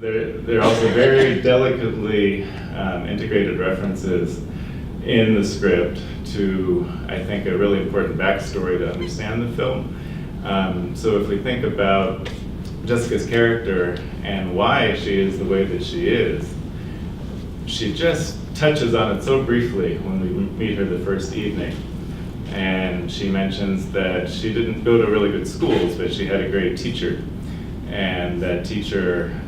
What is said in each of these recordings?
there are also very delicately integrated references in the script to, I think, a really important backstory to understand the film. So if we think about Jessica's character and why she is the way that she is, she just touches on it so briefly when we meet her the first evening. And she mentions that she didn't go to really good schools, but she had a great teacher. And that teacher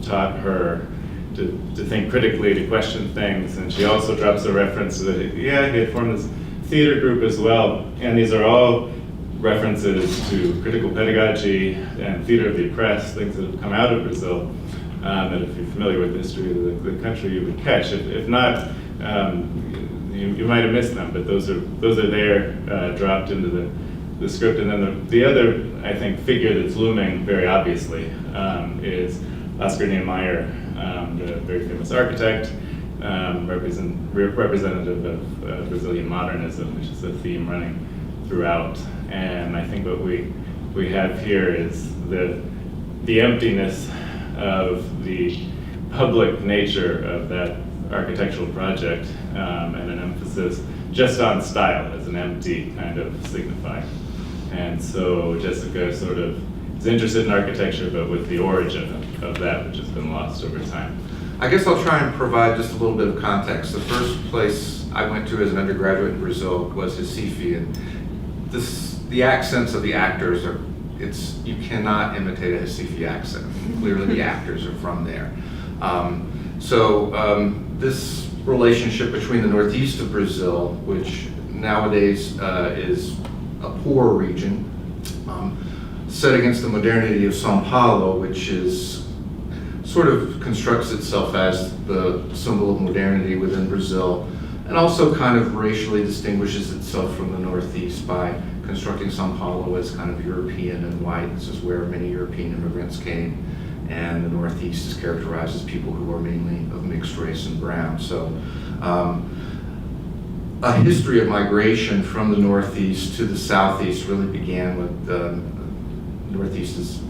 taught her to think critically, to question things. And she also drops a reference to that, he had formed this theater group as well. And these are all references to critical pedagogy and theater of the oppressed, things that have come out of Brazil, that if you're familiar with the history of the country, you would catch. If not, you might have missed them, but those are there, dropped into the script. And then the other, I think, figure that's looming very obviously is Oscar Niemeyer, the very famous architect, representative of Brazilian modernism, which is a theme running throughout. And I think what we have here is the emptiness of the public nature of that architectural project, and an emphasis just on style as an empty kind of signifier. And so Jessica sort of is interested in architecture, but with the origin of that which has been lost over time. I guess I'll try and provide just a little bit of context. The first place I went to as an undergraduate in Brazil was Recife, and the accents of the actors you cannot imitate a Recife accent. Clearly the actors are from there. This relationship between the northeast of Brazil, which nowadays is a poor region, set against the modernity of São Paulo, which is sort of constructs itself as the symbol of modernity within Brazil, and also kind of racially distinguishes itself from the Northeast by constructing São Paulo as kind of European and white. This is where many European immigrants came, and the Northeast is characterized as people who are mainly of mixed race and brown. So a history of migration from the Northeast to the Southeast really began with the Northeast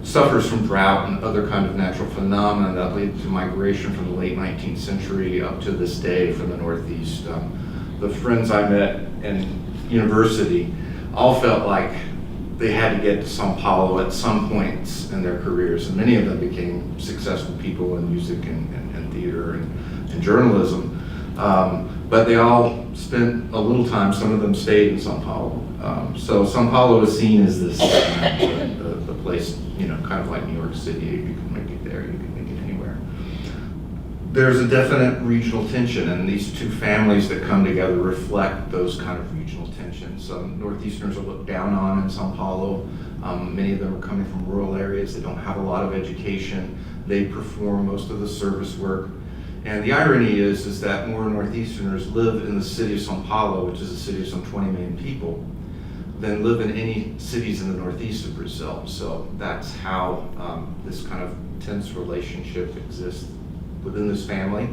suffers from drought and other kind of natural phenomena that lead to migration from the late 19th century up to this day from the Northeast. The friends I met in university all felt like they had to get to São Paulo at some points in their careers, and many of them became successful people in music and theater and journalism. But they all spent a little time, some of them stayed in São Paulo. So São Paulo is seen as this, the place, kind of like New York City. You can make it there, you can make it anywhere. There's a definite regional tension, and these two families that come together reflect those kind of regional tensions. Some Northeasterners are looked down on in São Paulo. Many of them are coming from rural areas. They don't have a lot of education. They perform most of the service work. And the irony is that more Northeasterners live in the city of São Paulo, which is a city of some 20 million people, than live in any cities in the Northeast of Brazil. So that's how this kind of tense relationship exists within this family,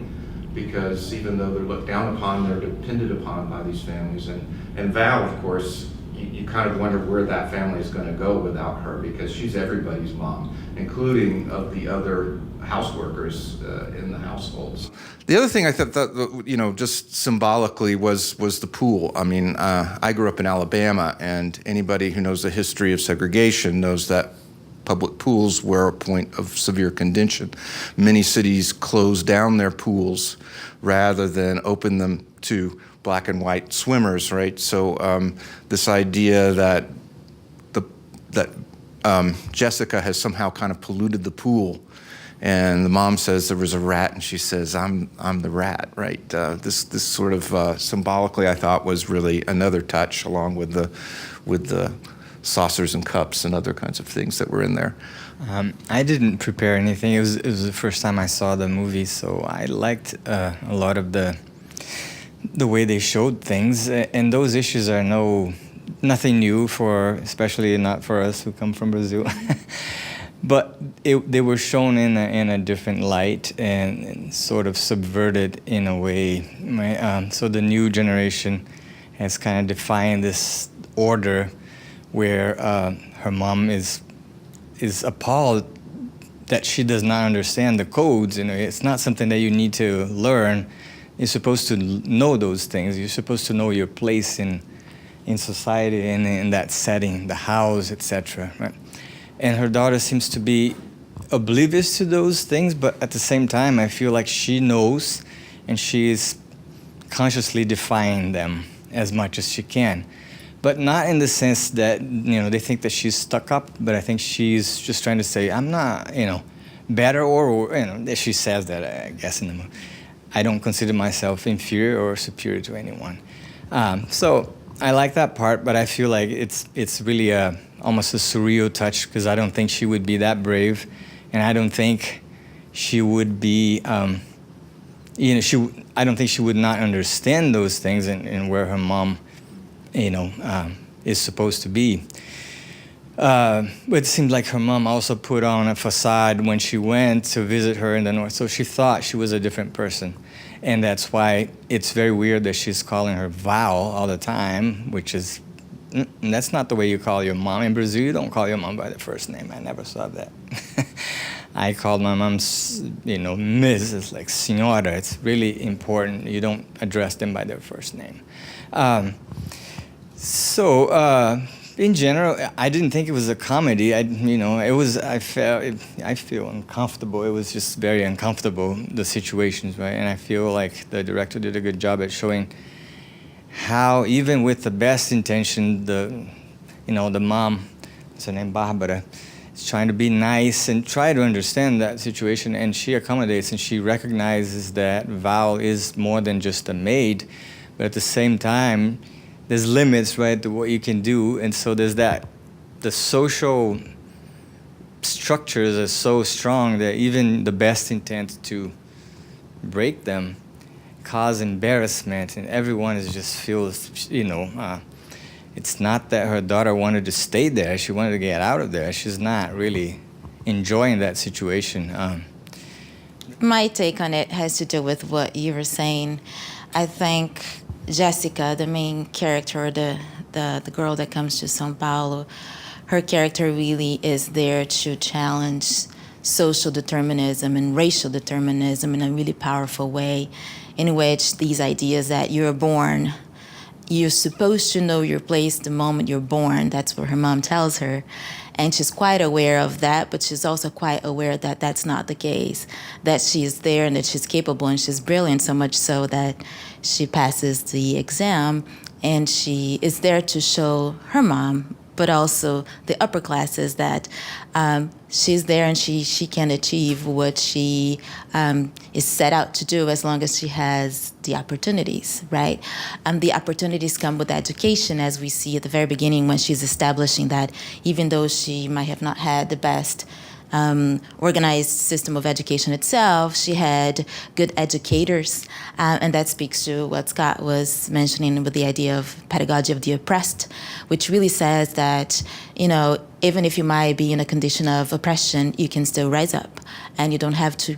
because even though they're looked down upon, they're depended upon by these families. And Val, of course, you kind of wonder where that family is going to go without her, because she's everybody's mom, including of the other houseworkers in the households. The other thing I thought that, just symbolically was the pool. I mean, I grew up in Alabama, and anybody who knows the history of segregation knows that public pools were a point of severe contention. Many cities closed down their pools rather than open them to black and white swimmers, right? So this idea that Jessica has somehow kind of polluted the pool, and the mom says there was a rat, and she says, I'm the rat, right? This sort of symbolically, I thought, was really another touch, along with the saucers and cups and other kinds of things that were in there. I didn't prepare anything. It was the first time I saw the movie, so I liked a lot of the way they showed things, and those issues are nothing new especially not for us who come from Brazil. But they were shown in a different light and sort of subverted in a way. So the new generation has kind of defined this order where her mom is appalled that she does not understand the codes. It's not something that you need to learn. You're supposed to know those things. You're supposed to know your place in society and in that setting, the house, etc. Right? And her daughter seems to be oblivious to those things, but at the same time, I feel like she knows, and she is consciously defying them as much as she can. But not in the sense that, they think that she's stuck up, but I think she's just trying to say, I'm not, better or she says that, I guess, in the movie. I don't consider myself inferior or superior to anyone. So I like that part, but I feel like it's really almost a surreal touch, because I don't think she would be that brave, and I don't think she would be, I don't think she would not understand those things and where her mom, is supposed to be. But it seemed like her mom also put on a facade when she went to visit her in the north, so she thought she was a different person. And that's why it's very weird that she's calling her Val all the time, which is, that's not the way you call your mom. In Brazil, you don't call your mom by the first name. I never saw that. I called my mom, Miss. It's like Senora. It's really important. You don't address them by their first name. In general, I didn't think it was a comedy. I feel uncomfortable. It was just very uncomfortable, the situations, right? And I feel like the director did a good job at showing how, even with the best intention, the mom, what's her name, Barbara, is trying to be nice and try to understand that situation, and she accommodates, and she recognizes that Val is more than just a maid, but at the same time, there's limits, right, to what you can do. And so there's that. The social structures are so strong that even the best intent to break them cause embarrassment, and everyone is just feels, it's not that her daughter wanted to stay there. She wanted to get out of there. She's not really enjoying that situation. My take on it has to do with what you were saying. I think Jessica, the main character, the girl that comes to São Paulo, her character really is there to challenge social determinism and racial determinism in a really powerful way, in which these ideas that you're born, you're supposed to know your place the moment you're born. That's what her mom tells her. And she's quite aware of that, but she's also quite aware that that's not the case, that she's there and that she's capable and she's brilliant, so much so that she passes the exam, and she is there to show her mom, but also the upper classes, that she's there and she can achieve what she is set out to do, as long as she has the opportunities, right? The opportunities come with education, as we see at the very beginning when she's establishing that even though she might have not had the best organized system of education itself, she had good educators, and that speaks to what Scott was mentioning with the idea of pedagogy of the oppressed, which really says that, even if you might be in a condition of oppression, you can still rise up, and you don't have to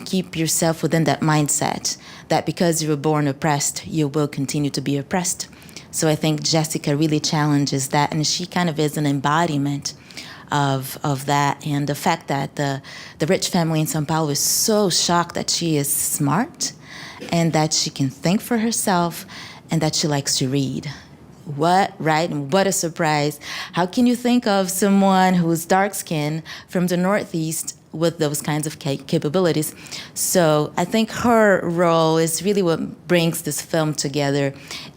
keep yourself within that mindset that because you were born oppressed, you will continue to be oppressed. So I think Jessica really challenges that, and she kind of is an embodiment of that, and the fact that the rich family in São Paulo is so shocked that she is smart and that she can think for herself and that she likes to read. Right? And what a surprise. How can you think of someone who's dark-skinned from the Northeast with those kinds of capabilities? So I think her role is really what brings this film together,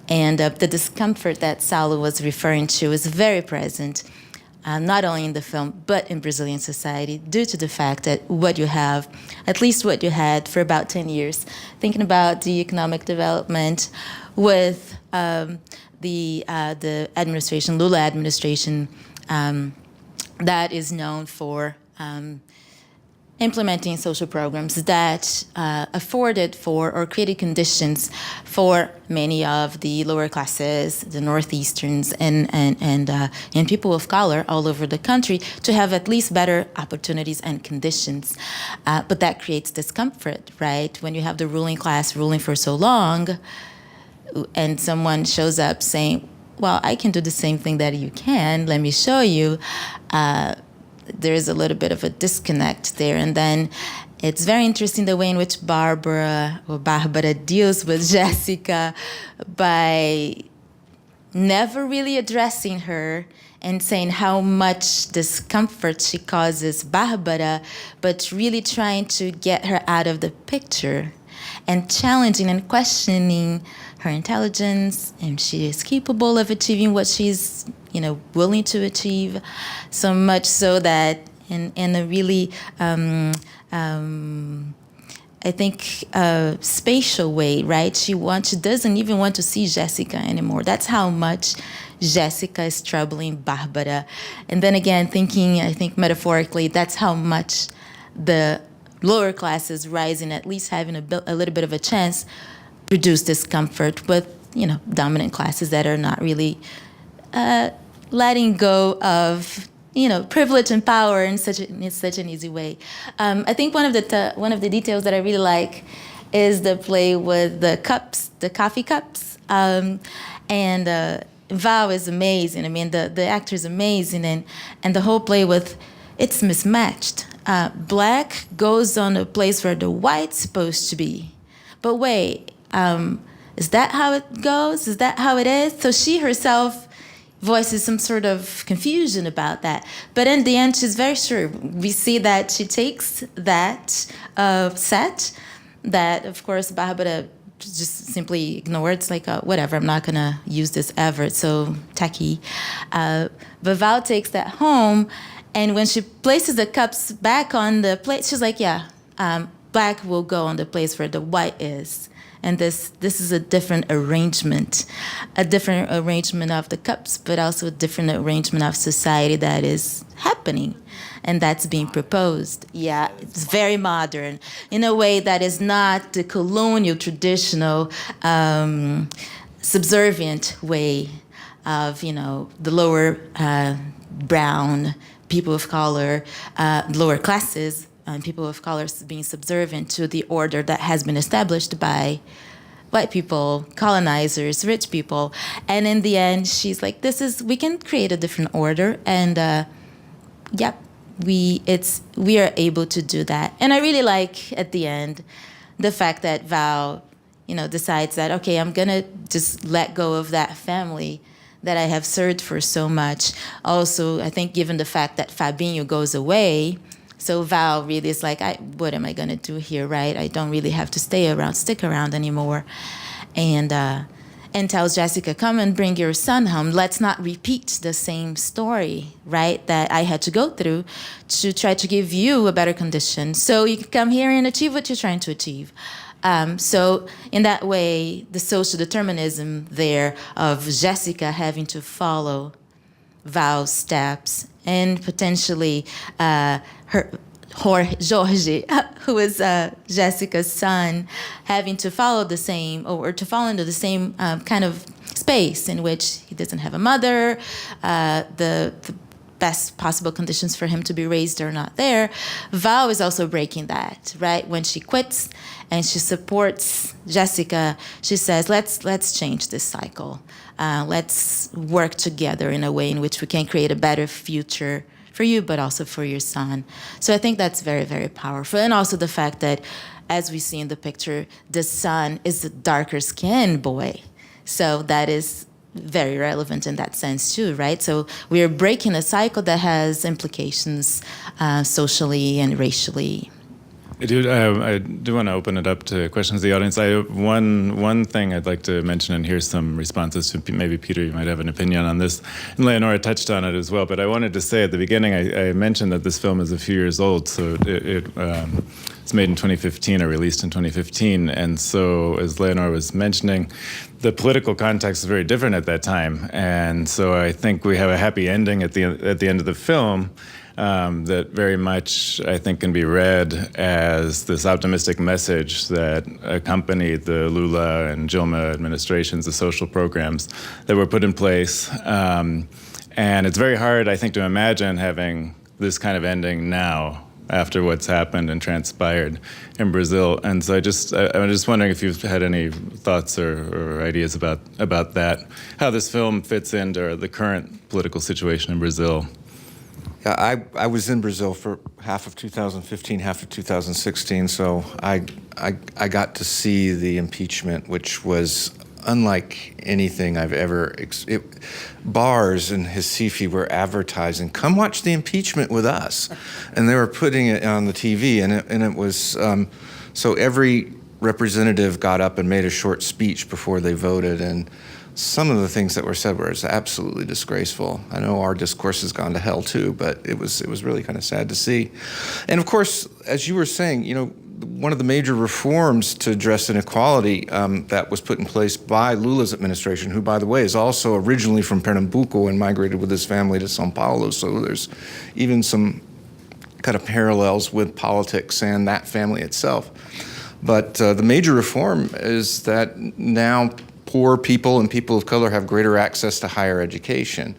and the discomfort that Saulo was referring to is very present, not only in the film, but in Brazilian society, due to the fact that what you have, at least what you had for about 10 years, thinking about the economic development with the administration, Lula administration, that is known for implementing social programs that afforded for or created conditions for many of the lower classes, the Northeasterns, and people of color all over the country to have at least better opportunities and conditions. But that creates discomfort, right? When you have the ruling class ruling for so long, and someone shows up saying, well, I can do the same thing that you can, let me show you, there's a little bit of a disconnect there. And then it's very interesting the way in which Barbara deals with Jessica by never really addressing her and saying how much discomfort she causes Barbara, but really trying to get her out of the picture and challenging and questioning her intelligence, and she is capable of achieving what she's, willing to achieve, so much so that in a really, I think, spatial way, right? She doesn't even want to see Jessica anymore. That's how much Jessica is troubling Barbara. And then again, thinking, I think metaphorically, that's how much the lower classes rising, at least having a little bit of a chance, produce discomfort with, dominant classes that are not really letting go of, privilege and power in such an easy way. I think one of the details that I really like is the play with the cups, the coffee cups, and Val is amazing. I mean, the actor is amazing, and the whole play with it's mismatched. Black goes on a place where the white's supposed to be, but wait, is that how it goes? Is that how it is? So she herself voices some sort of confusion about that. But in the end, she's very sure. We see that she takes that set that, of course, Barbara just simply ignored. It's like, whatever, I'm not going to use this ever. It's so tacky. But Val takes that home, and when she places the cups back on the plate, she's like, black will go on the place where the white is. And this is a different arrangement of the cups, but also a different arrangement of society that is happening and that's being proposed. Yeah, it's very modern in a way that is not the colonial, traditional, subservient way of, the lower brown people of color, lower classes, and people of color being subservient to the order that has been established by white people, colonizers, rich people. And in the end, she's like, we can create a different order. And we are able to do that. And I really like, at the end, the fact that Val, decides that, okay, I'm going to just let go of that family that I have served for so much. Also, I think given the fact that Fabinho goes away, so Val really is like, what am I going to do here, right? I don't really have to stick around anymore. And tells Jessica, come and bring your son home. Let's not repeat the same story, right, that I had to go through to try to give you a better condition. So you can come here and achieve what you're trying to achieve. So in that way, the social determinism there of Jessica having to follow Val's steps and potentially Jorge, who is Jessica's son, having to follow the same or to fall into the same kind of space in which he doesn't have a mother, the best possible conditions for him to be raised are not there. Val is also breaking that, right? When she quits and she supports Jessica, she says, let's change this cycle. Let's work together in a way in which we can create a better future for you, but also for your son. So I think that's very, very powerful. And also the fact that, as we see in the picture, the son is a darker skinned boy. So that is very relevant in that sense too, right? So we are breaking a cycle that has implications socially and racially. I do want to open it up to questions of the audience. One thing I'd like to mention, and here's some responses to maybe Peter, you might have an opinion on this, and Leonora touched on it as well, but I wanted to say at the beginning, I mentioned that this film is a few years old, so it's made in 2015 or released in 2015, and so as Leonora was mentioning, the political context is very different at that time, and so I think we have a happy ending at the end of the film. That very much, I think, can be read as this optimistic message that accompanied the Lula and Dilma administrations, the social programs that were put in place. And it's very hard, I think, to imagine having this kind of ending now after what's happened and transpired in Brazil. And so I'm just wondering if you've had any thoughts or ideas about that, how this film fits into the current political situation in Brazil. I was in Brazil for half of 2015, half of 2016, so I got to see the impeachment, which was unlike anything I've ever. Bars in Recife were advertising, "Come watch the impeachment with us," and they were putting it on the TV, and it was so every representative got up and made a short speech before they voted, and some of the things that were said were absolutely disgraceful. I know our discourse has gone to hell too, but it was really kind of sad to see. And of course, as you were saying, one of the major reforms to address inequality that was put in place by Lula's administration, who, by the way, is also originally from Pernambuco and migrated with his family to São Paulo, so there's even some kind of parallels with politics and that family itself. But the major reform is that now poor people and people of color have greater access to higher education.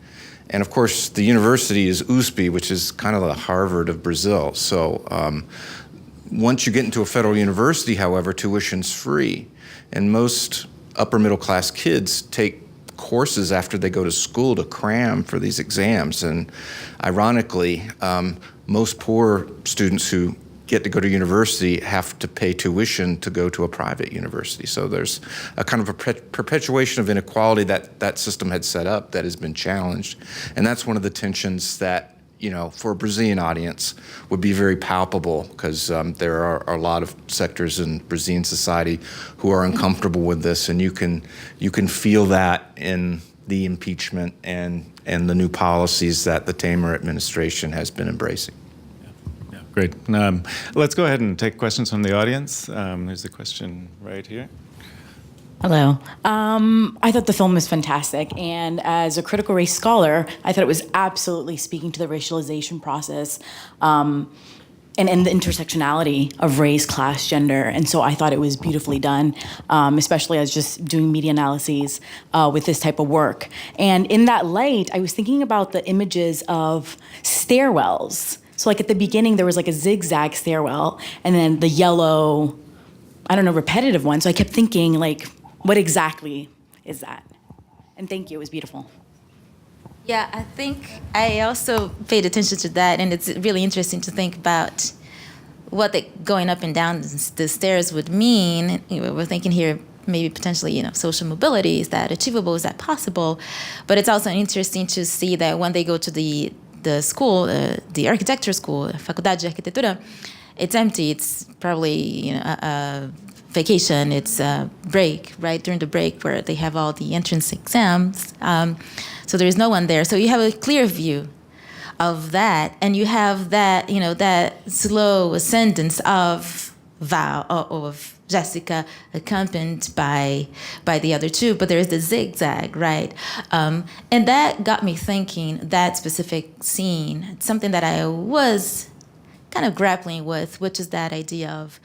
And of course, the university is USP, which is kind of the Harvard of Brazil. So once you get into a federal university, however, tuition's free. And most upper middle class kids take courses after they go to school to cram for these exams. And ironically, most poor students who get to go to university have to pay tuition to go to a private university. So there's a kind of a perpetuation of inequality that system had set up that has been challenged. And that's one of the tensions that, for a Brazilian audience would be very palpable, because there are a lot of sectors in Brazilian society who are uncomfortable with this, and you can feel that in the impeachment and the new policies that the Temer administration has been embracing. Great. Let's go ahead and take questions from the audience. There's a question right here. Hello. I thought the film was fantastic, and as a critical race scholar, I thought it was absolutely speaking to the racialization process and the intersectionality of race, class, gender, and so I thought it was beautifully done, especially as just doing media analyses with this type of work. And in that light, I was thinking about the images of stairwells. So like at the beginning, there was like a zigzag stairwell, and then the yellow, repetitive one. So I kept thinking, like, what exactly is that? And thank you, it was beautiful. Yeah, I think I also paid attention to that, and it's really interesting to think about what going up and down the stairs would mean. We're thinking here maybe potentially, social mobility. Is that achievable? Is that possible? But it's also interesting to see that when they go to the school, the architecture school, Faculdade de Arquitetura, it's empty. It's probably a vacation. It's a break, right, during the break where they have all the entrance exams. So there's no one there. So you have a clear view of that, and you have that, that slow ascendance of Jessica, accompanied by the other two, but there's the zigzag, right? And that got me thinking, that specific scene, something that I was kind of grappling with, which is that idea of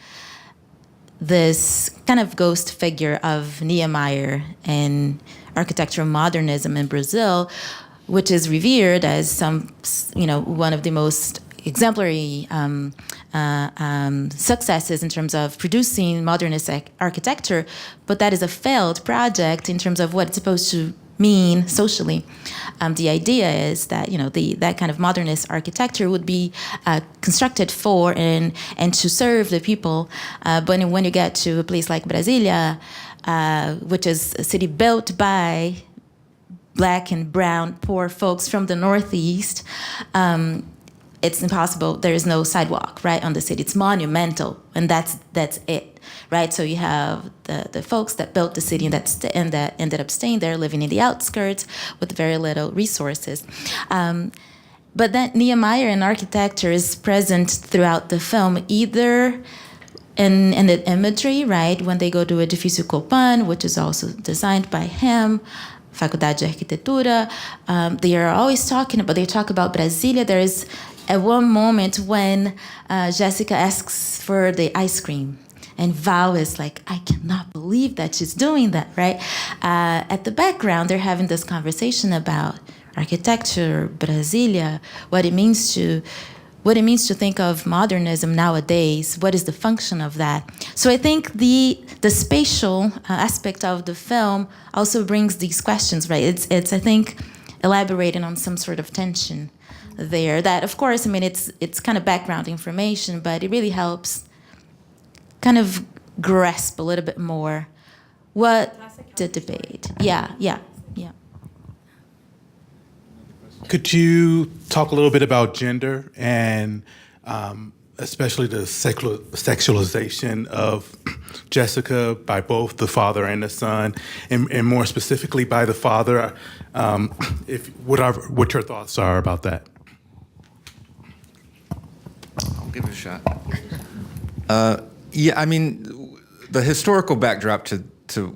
this kind of ghost figure of Niemeyer and architectural modernism in Brazil, which is revered as one of the most exemplary successes in terms of producing modernist architecture, but that is a failed project in terms of what it's supposed to mean socially. The idea is that that kind of modernist architecture would be constructed for and to serve the people. But when you get to a place like Brasilia, which is a city built by Black and brown poor folks from the Northeast, it's impossible. There is no sidewalk, right, on the city. It's monumental, and that's it, right? So you have the folks that built the city and that ended up staying there, living in the outskirts with very little resources. But then Niemeyer in architecture is present throughout the film, either in the imagery, right, when they go to Edifício Copan, which is also designed by him, Faculdade de Arquitetura. They are always they talk about Brasília. There is at one moment when Jessica asks for the ice cream, and Val is like, I cannot believe that she's doing that, right? At the background, they're having this conversation about architecture, Brasília, what it means to think of modernism nowadays, what is the function of that. So I think the spatial aspect of the film also brings these questions, right? It's I think, elaborating on some sort of tension there. That, of course, I mean, it's kind of background information, but it really helps kind of grasp a little bit more what the debate. Yeah. Could you talk a little bit about gender and especially the sexualization of Jessica by both the father and the son, and more specifically by the father? What your thoughts are about that? I'll give it a shot. Yeah, I mean, the historical backdrop to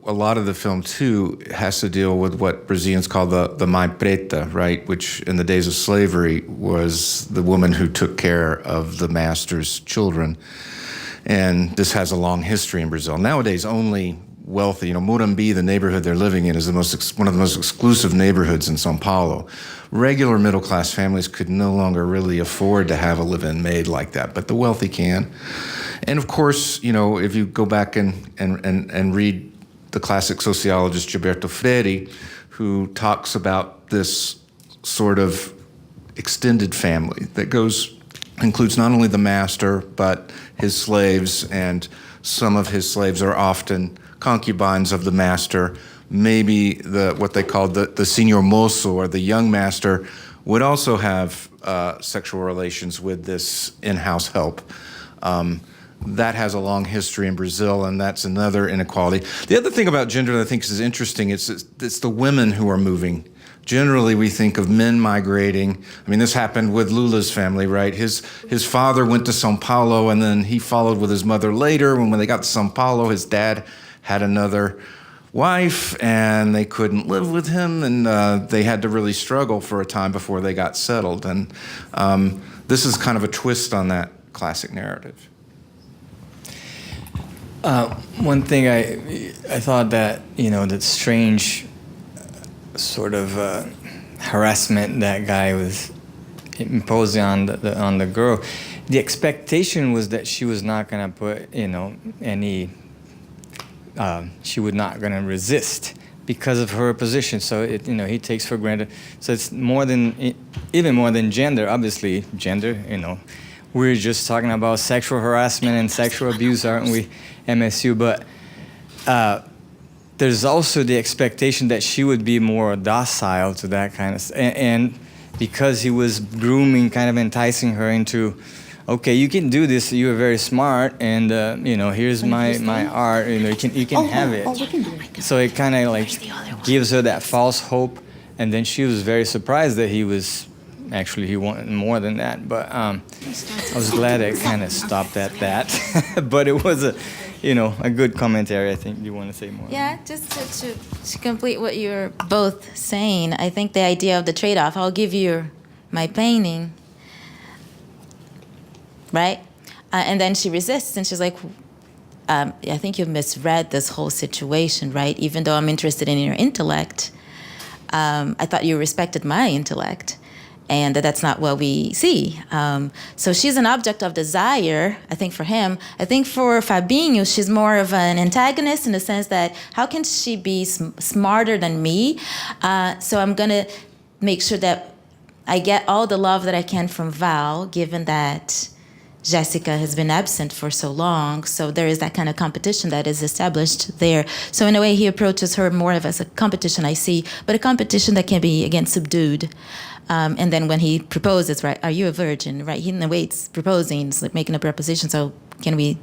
a lot of the film, too, has to deal with what Brazilians call the mãe preta, right? Which, in the days of slavery, was the woman who took care of the master's children. And this has a long history in Brazil. Nowadays, only wealthy, Morumbi, the neighborhood they're living in, is one of the most exclusive neighborhoods in São Paulo. Regular middle-class families could no longer really afford to have a live-in maid like that, but the wealthy can. And of course, if you go back and read the classic sociologist Gilberto Freire, who talks about this sort of extended family that includes not only the master, but his slaves, and some of his slaves are often concubines of the master. Maybe what they called the señor moço, or the young master, would also have sexual relations with this in-house help. That has a long history in Brazil, and that's another inequality. The other thing about gender that I think is interesting is it's the women who are moving. Generally, we think of men migrating. I mean, this happened with Lula's family, right? His father went to São Paulo, and then he followed with his mother later. When they got to São Paulo, his dad had another wife, and they couldn't live with him, and they had to really struggle for a time before they got settled. And this is kind of a twist on that classic narrative. One thing I thought that, that strange sort of harassment that guy was imposing on the girl, the expectation was that she was not going to put, she would not going to resist because of her position. So he takes for granted. So it's even more than gender. Obviously, gender. We're just talking about sexual harassment and sexual abuse, aren't we, MSU? But there's also the expectation that she would be more docile to that kind of stuff. And because he was grooming, kind of enticing her into, okay, you can do this, you are very smart, and here's my art, you can have it. We can do it. So it kind of gives her that false hope, and then she was very surprised that he wanted more than that. But I was glad it kind of stopped at that. But it was a good commentary. I think you want to say more. Yeah, just to complete what you're both saying, I think the idea of the trade-off, I'll give you my painting, right? And then she resists, and she's like, I think you misread this whole situation, right? Even though I'm interested in your intellect, I thought you respected my intellect. And that's not what we see. So she's an object of desire, I think, for him. I think for Fabinho, she's more of an antagonist in the sense that how can she be smarter than me? So I'm going to make sure that I get all the love that I can from Val, given that Jessica has been absent for so long. So there is that kind of competition that is established there. So in a way, he approaches her more of as a competition, I see, but a competition that can be, again, subdued. And then when he proposes, right, are you a virgin, right? He, in a way, it's proposing, it's like making a proposition. So can we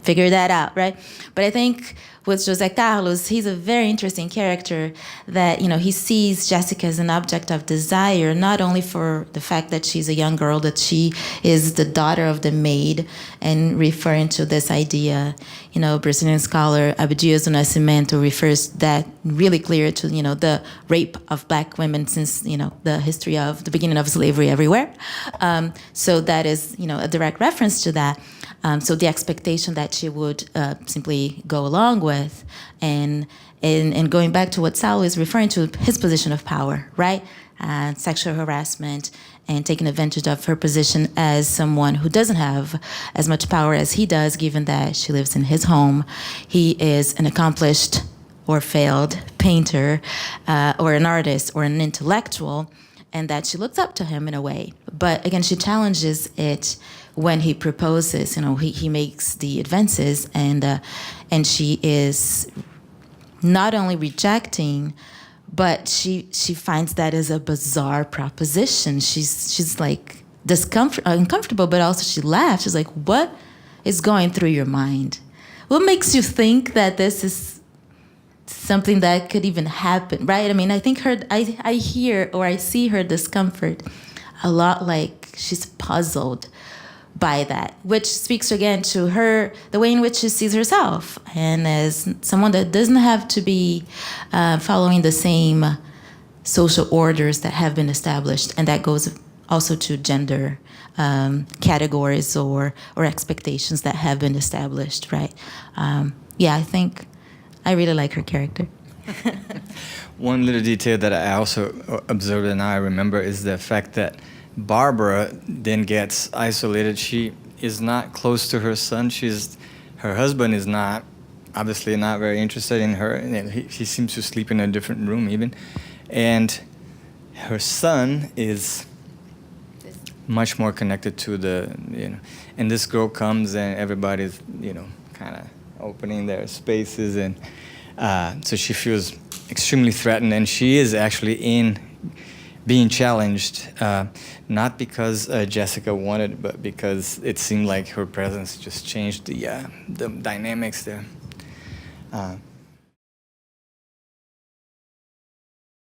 figure that out, right? But I think with José Carlos, he's a very interesting character that, he sees Jessica as an object of desire, not only for the fact that she's a young girl, that she is the daughter of the maid, and referring to this idea, Brazilian scholar Abdias do Nascimento refers that really clear to, the rape of black women since, the history of the beginning of slavery everywhere. So that is, a direct reference to that. So the expectation that she would simply go along with, and going back to what Saulo is referring to, his position of power, right? Sexual harassment and taking advantage of her position as someone who doesn't have as much power as he does, given that she lives in his home. He is an accomplished or failed painter or an artist or an intellectual, and that she looks up to him in a way. But again, she challenges it when he proposes. You know, he makes the advances, and she is not only rejecting, but she finds that as a bizarre proposition. She's like uncomfortable, but also she laughs. She's like, "What is going through your mind? What makes you think that this is something that could even happen?" Right? I mean, I think I hear or I see her discomfort a lot, like she's puzzled by that, which speaks again to her, the way in which she sees herself, and as someone that doesn't have to be following the same social orders that have been established, and that goes also to gender categories or expectations that have been established, right? Yeah, I think I really like her character. One little detail that I also observed and I remember is the fact that Barbara then gets isolated. She is not close to her son. Her husband is not, obviously not very interested in her. And he seems to sleep in a different room even. And her son is much more connected to and this girl comes and everybody's, kind of opening their spaces. And so she feels extremely threatened, and she is actually being challenged, not because Jessica wanted, but because it seemed like her presence just changed the dynamics there.